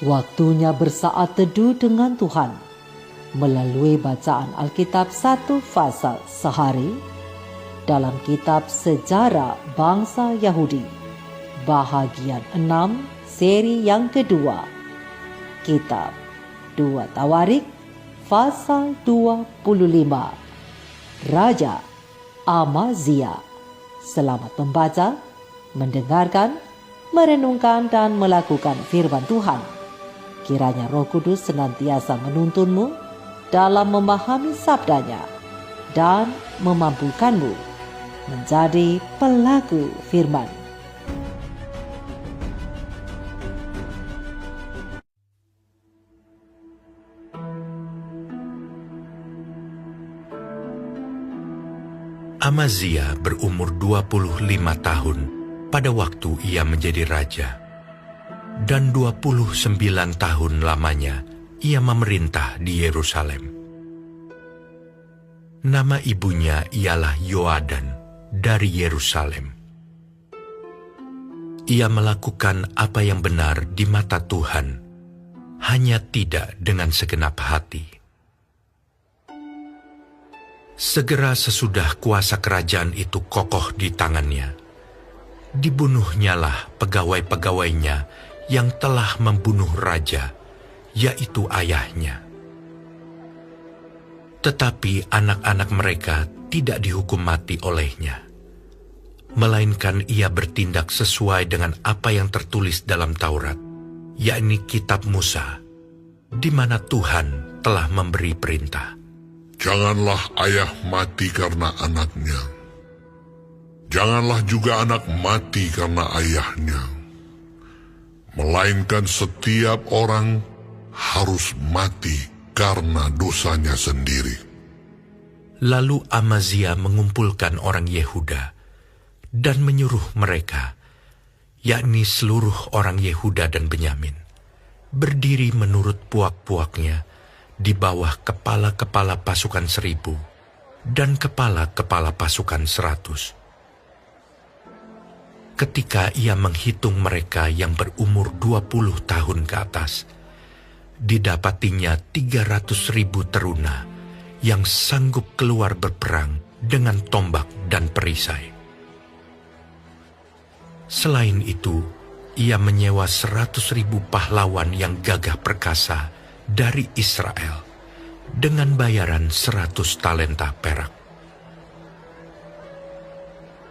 Waktunya bersaat teduh dengan Tuhan melalui bacaan Alkitab satu pasal sehari dalam kitab Sejarah Bangsa Yahudi, bahagian 6, seri yang kedua, kitab 2 Tawarik, pasal 25, Raja Amazia. Selamat membaca, mendengarkan, merenungkan dan melakukan firman Tuhan. Kiranya Roh Kudus senantiasa menuntunmu dalam memahami sabdanya dan memampukanmu menjadi pelaku firman. Amazia berumur 25 tahun pada waktu ia menjadi raja. Dan 29 tahun lamanya ia memerintah di Yerusalem. Nama ibunya ialah Yoadan dari Yerusalem. Ia melakukan apa yang benar di mata Tuhan, hanya tidak dengan segenap hati. Segera sesudah kuasa kerajaan itu kokoh di tangannya, dibunuhnyalah pegawai-pegawainya yang telah membunuh raja, yaitu ayahnya. Tetapi anak-anak mereka tidak dihukum mati olehnya, melainkan ia bertindak sesuai dengan apa yang tertulis dalam Taurat, yakni kitab Musa, di mana Tuhan telah memberi perintah. Janganlah ayah mati karena anaknya. Janganlah juga anak mati karena ayahnya. Melainkan setiap orang harus mati karena dosanya sendiri. Lalu Amazia mengumpulkan orang Yehuda dan menyuruh mereka, yakni seluruh orang Yehuda dan Benyamin, berdiri menurut puak-puaknya di bawah kepala-kepala pasukan 1000 dan kepala-kepala pasukan 100. Ketika ia menghitung mereka yang berumur 20 tahun ke atas, didapatinya 300.000 teruna yang sanggup keluar berperang dengan tombak dan perisai. Selain itu, ia menyewa 100.000 pahlawan yang gagah perkasa dari Israel dengan bayaran 100 talenta perak.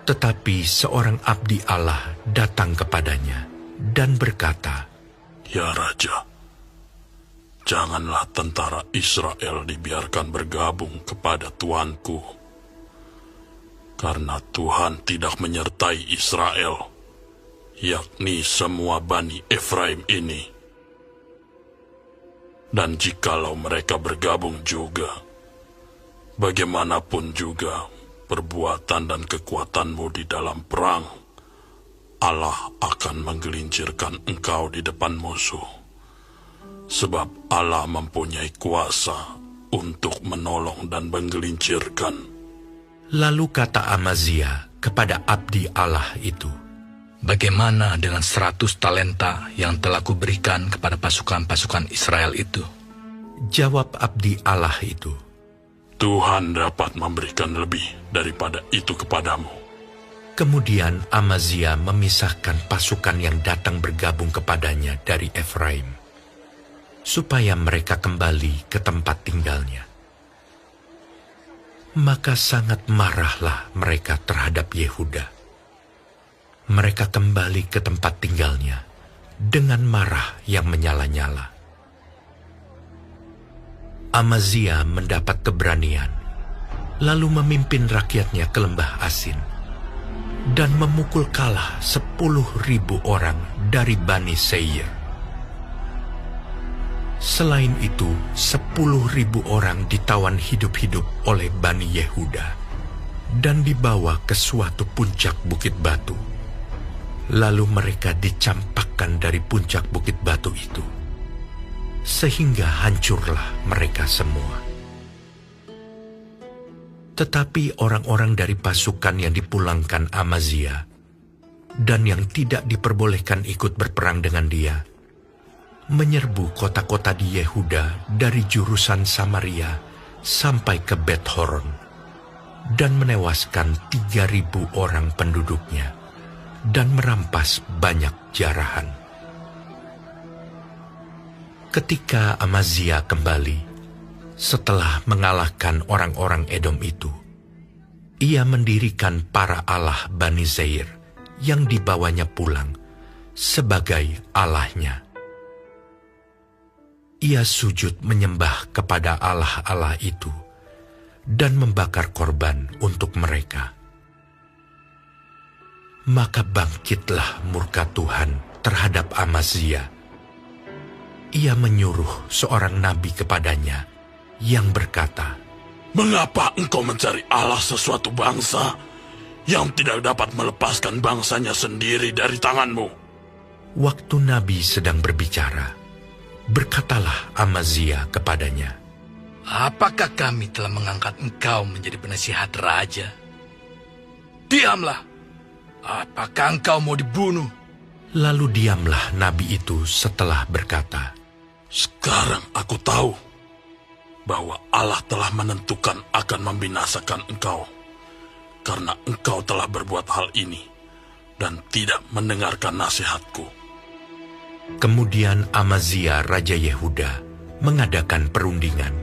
Tetapi seorang abdi Allah datang kepadanya dan berkata, "Ya Raja, janganlah tentara Israel dibiarkan bergabung kepada tuanku, karena Tuhan tidak menyertai Israel, yakni semua Bani Efraim ini. Dan jikalau mereka bergabung juga, bagaimanapun juga perbuatan dan kekuatanmu di dalam perang, Allah akan menggelincirkan engkau di depan musuh, sebab Allah mempunyai kuasa untuk menolong dan menggelincirkan." Lalu kata Amazia kepada abdi Allah itu, "Bagaimana dengan 100 talenta yang telah kuberikan kepada pasukan-pasukan Israel itu?" Jawab abdi Allah itu, "Tuhan dapat memberikan lebih daripada itu kepadamu." Kemudian Amazia memisahkan pasukan yang datang bergabung kepadanya dari Efraim, supaya mereka kembali ke tempat tinggalnya. Maka sangat marahlah mereka terhadap Yehuda. Mereka kembali ke tempat tinggalnya dengan marah yang menyala-nyala. Amazia mendapat keberanian, lalu memimpin rakyatnya ke lembah Asin, dan memukul kalah 10.000 orang dari Bani Seir. Selain itu, 10.000 orang ditawan hidup-hidup oleh Bani Yehuda, dan dibawa ke suatu puncak bukit batu. Lalu mereka dicampakkan dari puncak bukit batu itu, sehingga hancurlah mereka semua. Tetapi orang-orang dari pasukan yang dipulangkan Amazia dan yang tidak diperbolehkan ikut berperang dengan dia, menyerbu kota-kota di Yehuda dari jurusan Samaria sampai ke Bet-Horon, dan menewaskan 3.000 orang penduduknya, dan merampas banyak jarahan. Ketika Amazia kembali, setelah mengalahkan orang-orang Edom itu, ia mendirikan para allah Bani Zair yang dibawanya pulang sebagai allahnya. Ia sujud menyembah kepada allah-allah itu dan membakar korban untuk mereka. Maka bangkitlah murka Tuhan terhadap Amazia. Ia menyuruh seorang nabi kepadanya yang berkata, "Mengapa engkau mencari Allah sesuatu bangsa yang tidak dapat melepaskan bangsanya sendiri dari tanganmu?" Waktu nabi sedang berbicara, berkatalah Amazia kepadanya, Apakah kami telah mengangkat engkau menjadi penasihat raja? Diamlah. Apakah engkau mau dibunuh? Lalu diamlah nabi itu setelah berkata, Sekarang aku tahu bahwa Allah telah menentukan akan membinasakan engkau, karena engkau telah berbuat hal ini dan tidak mendengarkan nasihatku. Kemudian Amazia Raja Yehuda mengadakan perundingan,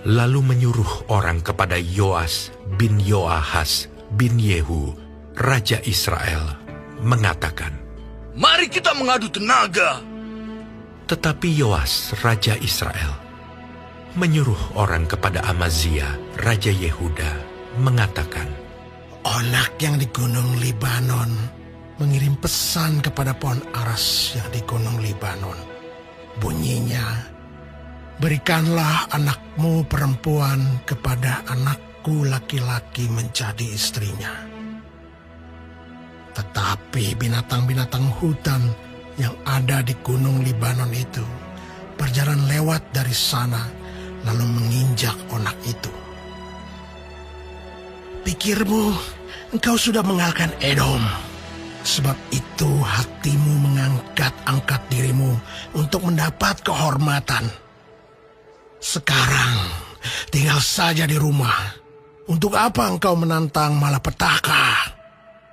lalu menyuruh orang kepada Yoas bin Yoahas bin Yehu, Raja Israel, mengatakan, Mari kita mengadu tenaga. Tetapi Yoas Raja Israel menyuruh orang kepada Amazia Raja Yehuda, mengatakan, Onak yang di Gunung Libanon mengirim pesan kepada pohon aras yang di Gunung Libanon. Bunyinya, berikanlah anakmu perempuan kepada anakku laki-laki menjadi istrinya. Tetapi binatang-binatang hutan yang ada di Gunung Libanon itu berjalan lewat dari sana lalu menginjak onak itu. Pikirmu, engkau sudah mengalahkan Edom. Sebab itu hatimu mengangkat-angkat dirimu untuk mendapat kehormatan. Sekarang tinggal saja di rumah. Untuk apa engkau menantang malapetaka?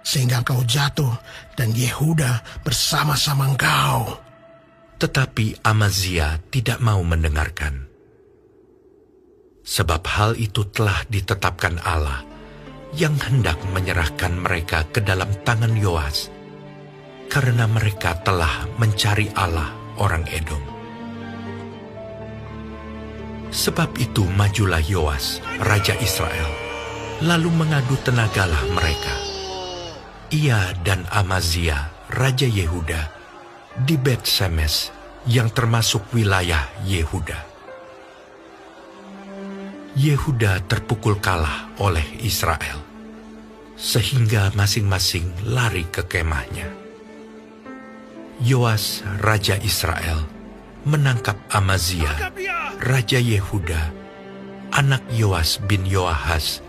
Sehingga engkau jatuh dan Yehuda bersama-sama engkau. Tetapi Amazia tidak mau mendengarkan. Sebab hal itu telah ditetapkan Allah yang hendak menyerahkan mereka ke dalam tangan Yoas, karena mereka telah mencari Allah orang Edom. Sebab itu majulah Yoas, Raja Israel, lalu mengadu tenagalah mereka. Ia dan Amazia, Raja Yehuda, di Bet-Semes yang termasuk wilayah Yehuda. Yehuda terpukul kalah oleh Israel, sehingga masing-masing lari ke kemahnya. Yoas, Raja Israel, menangkap Amazia, Raja Yehuda, anak Yoas bin Yoahas,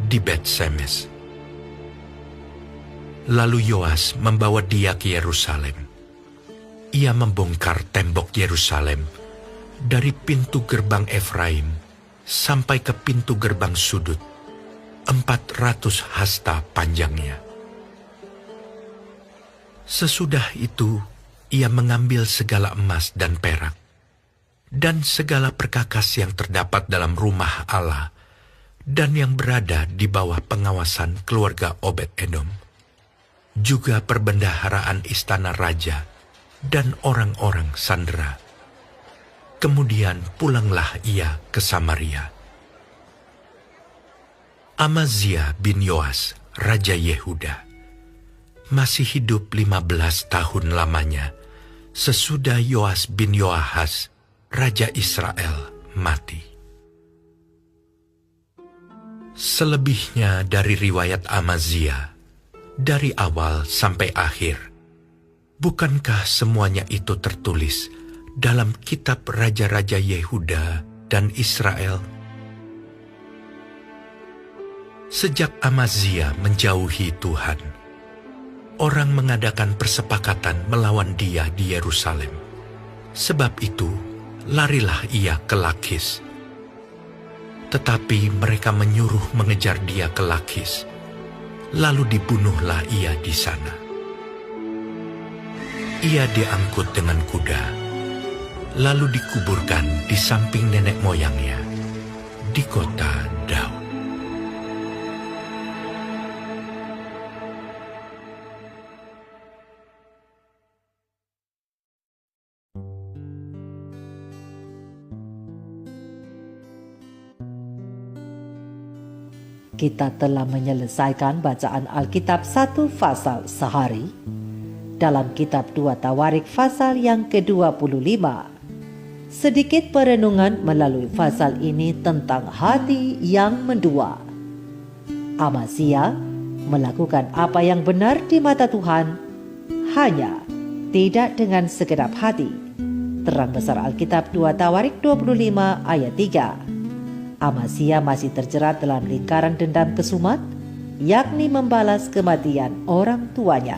di Bet-Semes. Lalu Yoas membawa dia ke Yerusalem. Ia membongkar tembok Yerusalem dari pintu gerbang Efraim sampai ke pintu gerbang sudut, 400 hasta panjangnya. Sesudah itu, ia mengambil segala emas dan perak, dan segala perkakas yang terdapat dalam rumah Allah, dan yang berada di bawah pengawasan keluarga Obed-Edom, juga perbendaharaan istana raja, dan orang-orang sandera. Kemudian pulanglah ia ke Samaria. Amazia bin Yoas, Raja Yehuda, masih hidup 15 tahun lamanya sesudah Yoas bin Yoahas, Raja Israel, mati. Selebihnya dari riwayat Amazia, dari awal sampai akhir, bukankah semuanya itu tertulis dalam kitab Raja-Raja Yehuda dan Israel? Sejak Amazia menjauhi Tuhan, orang mengadakan persepakatan melawan dia di Yerusalem, Sebab itu, larilah ia ke Lakis. Tetapi mereka menyuruh mengejar dia ke Lakis. Lalu dibunuhlah ia di sana. Ia diangkut dengan kuda, lalu dikuburkan di samping nenek moyangnya di kota Daud. Kita telah menyelesaikan bacaan Alkitab 1 Fasal sehari dalam kitab 2 Tawarik Fasal yang ke-25. Sedikit perenungan melalui fasal ini tentang hati yang mendua. Amazia melakukan apa yang benar di mata Tuhan, hanya tidak dengan segenap hati. Terang besar Alkitab 2 Tawarik 25 ayat 3. Amazia masih terjerat dalam lingkaran dendam kesumat, yakni membalas kematian orang tuanya.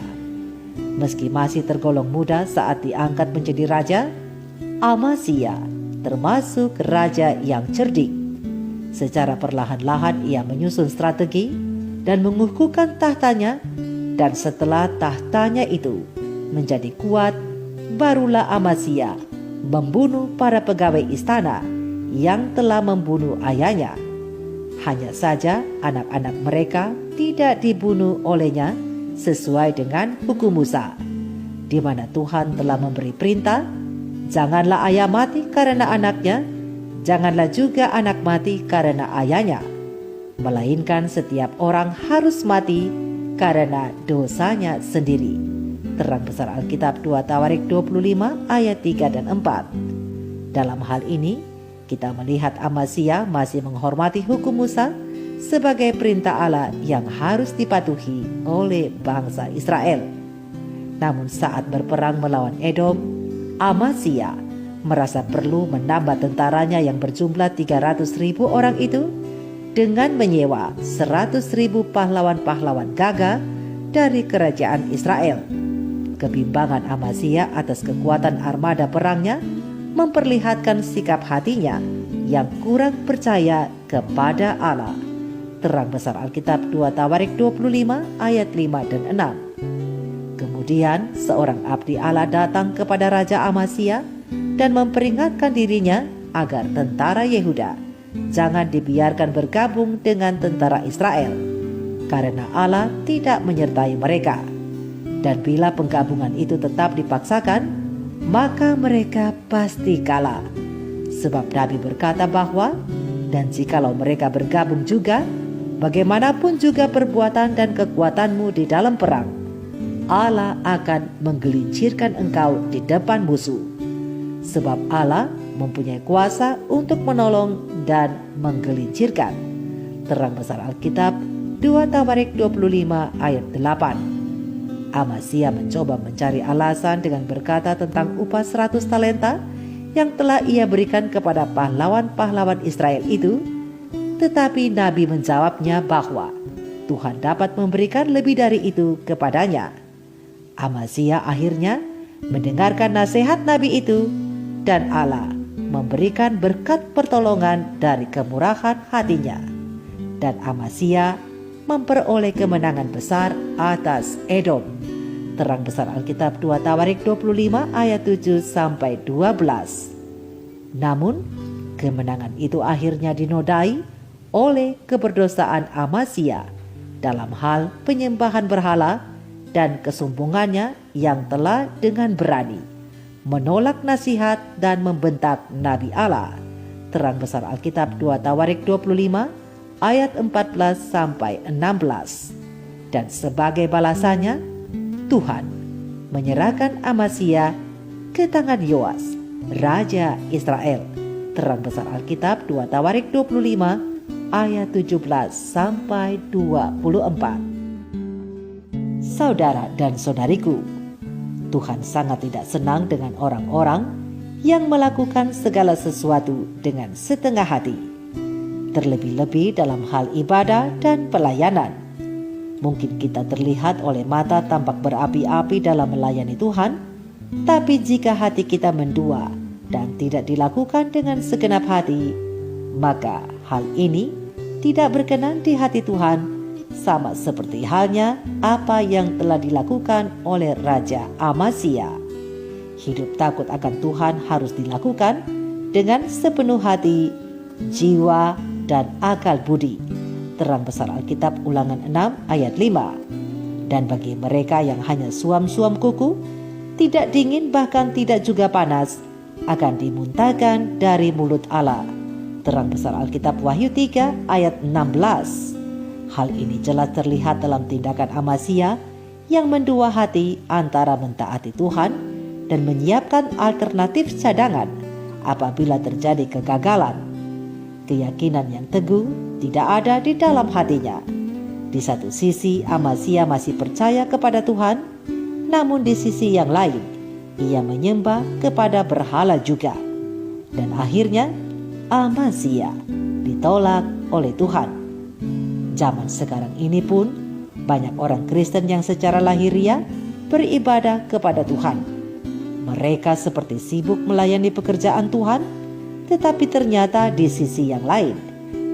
Meski masih tergolong muda saat diangkat menjadi raja, Amazia termasuk raja yang cerdik. Secara perlahan-lahan ia menyusun strategi dan mengukuhkan tahtanya, dan setelah tahtanya itu menjadi kuat, barulah Amazia membunuh para pegawai istana yang telah membunuh ayahnya. Hanya saja anak-anak mereka tidak dibunuh olehnya sesuai dengan hukum Musa, di mana Tuhan telah memberi perintah, janganlah ayah mati karena anaknya, janganlah juga anak mati karena ayahnya, melainkan setiap orang harus mati karena dosanya sendiri. Terang besar Alkitab 2 Tawarik 25 ayat 3 dan 4. Dalam hal ini, kita melihat Amazia masih menghormati hukum Musa sebagai perintah Allah yang harus dipatuhi oleh bangsa Israel. Namun saat berperang melawan Edom, Amazia merasa perlu menambah tentaranya yang berjumlah 300.000 orang itu dengan menyewa 100.000 pahlawan-pahlawan gagah dari kerajaan Israel. Kebimbangan Amazia atas kekuatan armada perangnya memperlihatkan sikap hatinya yang kurang percaya kepada Allah. Terang besar Alkitab 2 Tawarik 25 ayat 5 dan 6. Kemudian seorang abdi Allah datang kepada Raja Amazia dan memperingatkan dirinya agar tentara Yehuda jangan dibiarkan bergabung dengan tentara Israel, karena Allah tidak menyertai mereka. Dan bila penggabungan itu tetap dipaksakan, maka mereka pasti kalah. Sebab Nabi berkata bahwa, dan jikalau mereka bergabung juga, bagaimanapun juga perbuatan dan kekuatanmu di dalam perang, Allah akan menggelincirkan engkau di depan musuh. Sebab Allah mempunyai kuasa untuk menolong dan menggelincirkan. Terang besar Alkitab 2 Tawarik 25 ayat 8. Amazia mencoba mencari alasan dengan berkata tentang upah 100 talenta yang telah ia berikan kepada pahlawan-pahlawan Israel itu, tetapi Nabi menjawabnya bahwa Tuhan dapat memberikan lebih dari itu kepadanya. Amazia akhirnya mendengarkan nasihat Nabi itu, dan Allah memberikan berkat pertolongan dari kemurahan hatinya, dan Amazia memperoleh kemenangan besar atas Edom. Terang besar Alkitab 2 Tawarik 25 ayat 7 sampai 12. Namun, kemenangan itu akhirnya dinodai oleh keberdosaan Amazia dalam hal penyembahan berhala dan kesombongannya yang telah dengan berani menolak nasihat dan membentak Nabi Allah. Terang besar Alkitab 2 Tawarik 25 ayat 14 sampai 16. Dan sebagai balasannya, Tuhan menyerahkan Amazia ke tangan Yoas, raja Israel. Terang besar Alkitab 2 Tawarik 25 ayat 17 sampai 24. Saudara dan saudariku, Tuhan sangat tidak senang dengan orang-orang yang melakukan segala sesuatu dengan setengah hati, terlebih-lebih dalam hal ibadah dan pelayanan. Mungkin kita terlihat oleh mata tampak berapi-api dalam melayani Tuhan, Tapi jika hati kita mendua dan tidak dilakukan dengan segenap hati, maka hal ini tidak berkenan di hati Tuhan, sama seperti halnya apa yang telah dilakukan oleh Raja Amazia. Hidup takut akan Tuhan harus dilakukan dengan sepenuh hati, jiwa, dan akal budi. Terang besar Alkitab Ulangan 6 ayat 5. Dan bagi mereka yang hanya suam-suam kuku, tidak dingin bahkan tidak juga panas, akan dimuntahkan dari mulut Allah. Terang besar Alkitab Wahyu 3 ayat 16. Hal ini jelas terlihat dalam tindakan Amazia yang mendua hati antara mentaati Tuhan dan menyiapkan alternatif cadangan apabila terjadi kegagalan. Keyakinan yang teguh tidak ada di dalam hatinya. Di satu sisi Amazia masih percaya kepada Tuhan, namun di sisi yang lain ia menyembah kepada berhala juga. Dan akhirnya Amazia ditolak oleh Tuhan. Zaman sekarang ini pun banyak orang Kristen yang secara lahiriah beribadah kepada Tuhan. Mereka seperti sibuk melayani pekerjaan Tuhan, tetapi ternyata di sisi yang lain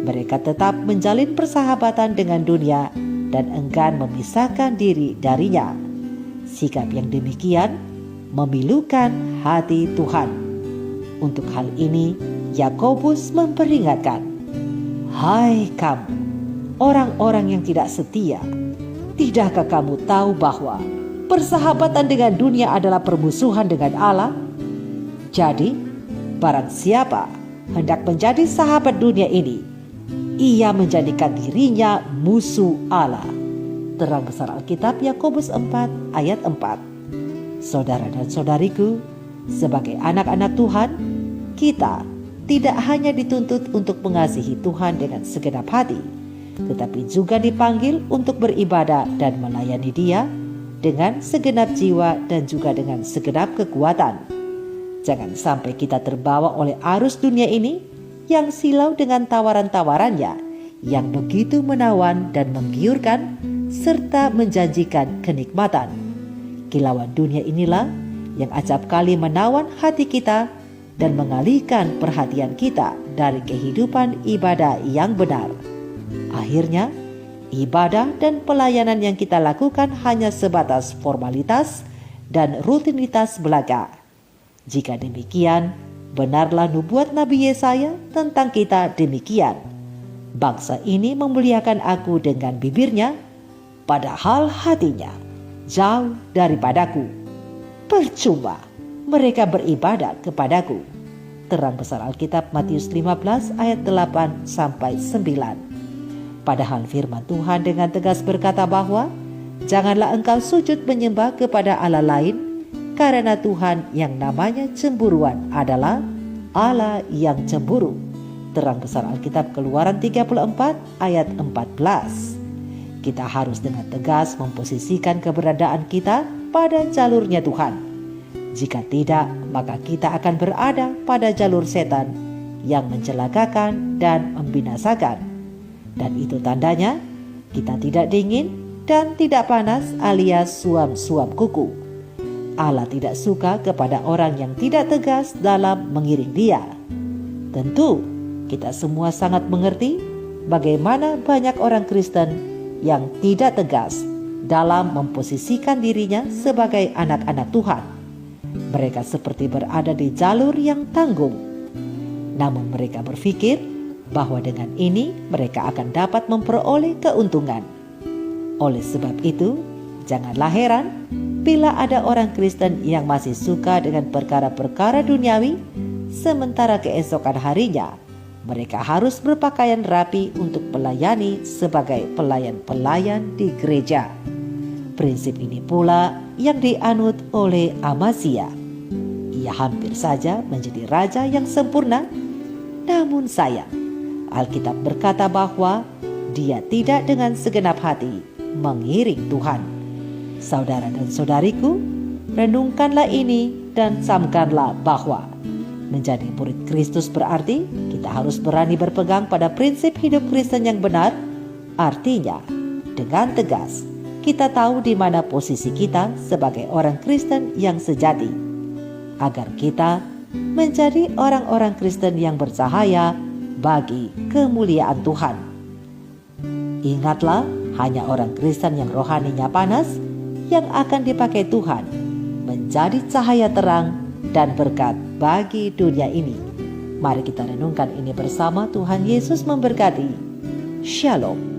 mereka tetap menjalin persahabatan dengan dunia dan enggan memisahkan diri darinya. Sikap yang demikian memilukan hati Tuhan. Untuk hal ini Yakobus memperingatkan, "Hai kamu, orang-orang yang tidak setia, tidakkah kamu tahu bahwa persahabatan dengan dunia adalah permusuhan dengan Allah? Jadi, barang siapa hendak menjadi sahabat dunia ini, ia menjadikan dirinya musuh Allah." Terang besar Alkitab Yakobus 4 ayat 4. Saudara dan saudariku, sebagai anak-anak Tuhan, kita tidak hanya dituntut untuk mengasihi Tuhan dengan segenap hati, tetapi juga dipanggil untuk beribadah dan melayani Dia dengan segenap jiwa dan juga dengan segenap kekuatan. Jangan sampai kita terbawa oleh arus dunia ini yang silau dengan tawaran-tawarannya yang begitu menawan dan menggiurkan serta menjanjikan kenikmatan. Kilauan dunia inilah yang acap kali menawan hati kita dan mengalihkan perhatian kita dari kehidupan ibadah yang benar. Akhirnya, ibadah dan pelayanan yang kita lakukan hanya sebatas formalitas dan rutinitas belaka. Jika demikian, benarlah nubuat Nabi Yesaya tentang kita demikian. Bangsa ini memuliakan aku dengan bibirnya, padahal hatinya jauh daripadaku. Percuma mereka beribadah kepadaku. Terang besar Alkitab Matius 15 ayat 8 sampai 9. Padahal firman Tuhan dengan tegas berkata bahwa janganlah engkau sujud menyembah kepada Allah lain, karena Tuhan yang namanya cemburuan adalah Allah yang cemburu. Terang besar Alkitab Keluaran 34 ayat 14. Kita harus dengan tegas memposisikan keberadaan kita pada jalurnya Tuhan. Jika tidak, maka kita akan berada pada jalur setan yang mencelakakan dan membinasakan. Dan itu tandanya kita tidak dingin dan tidak panas alias suam-suam kuku. Allah tidak suka kepada orang yang tidak tegas dalam mengiring Dia. Tentu kita semua sangat mengerti bagaimana banyak orang Kristen yang tidak tegas dalam memposisikan dirinya sebagai anak-anak Tuhan. Mereka seperti berada di jalur yang tanggung. Namun mereka berpikir bahwa dengan ini mereka akan dapat memperoleh keuntungan. Oleh sebab itu, janganlah heran bila ada orang Kristen yang masih suka dengan perkara-perkara duniawi, sementara keesokan harinya mereka harus berpakaian rapi untuk melayani sebagai pelayan-pelayan di gereja. Prinsip ini pula yang dianut oleh Amazia. Ia hampir saja menjadi raja yang sempurna, namun sayang, Alkitab berkata bahwa dia tidak dengan segenap hati mengiring Tuhan. Saudara dan saudariku, renungkanlah ini dan camkanlah bahwa menjadi murid Kristus berarti kita harus berani berpegang pada prinsip hidup Kristen yang benar. Artinya, dengan tegas kita tahu di mana posisi kita sebagai orang Kristen yang sejati. agar kita menjadi orang-orang Kristen yang bercahaya bagi kemuliaan Tuhan. Ingatlah, hanya orang Kristen yang rohaninya panas yang akan dipakai Tuhan menjadi cahaya terang dan berkat bagi dunia ini. Mari kita renungkan ini bersama. Tuhan Yesus memberkati. Shalom.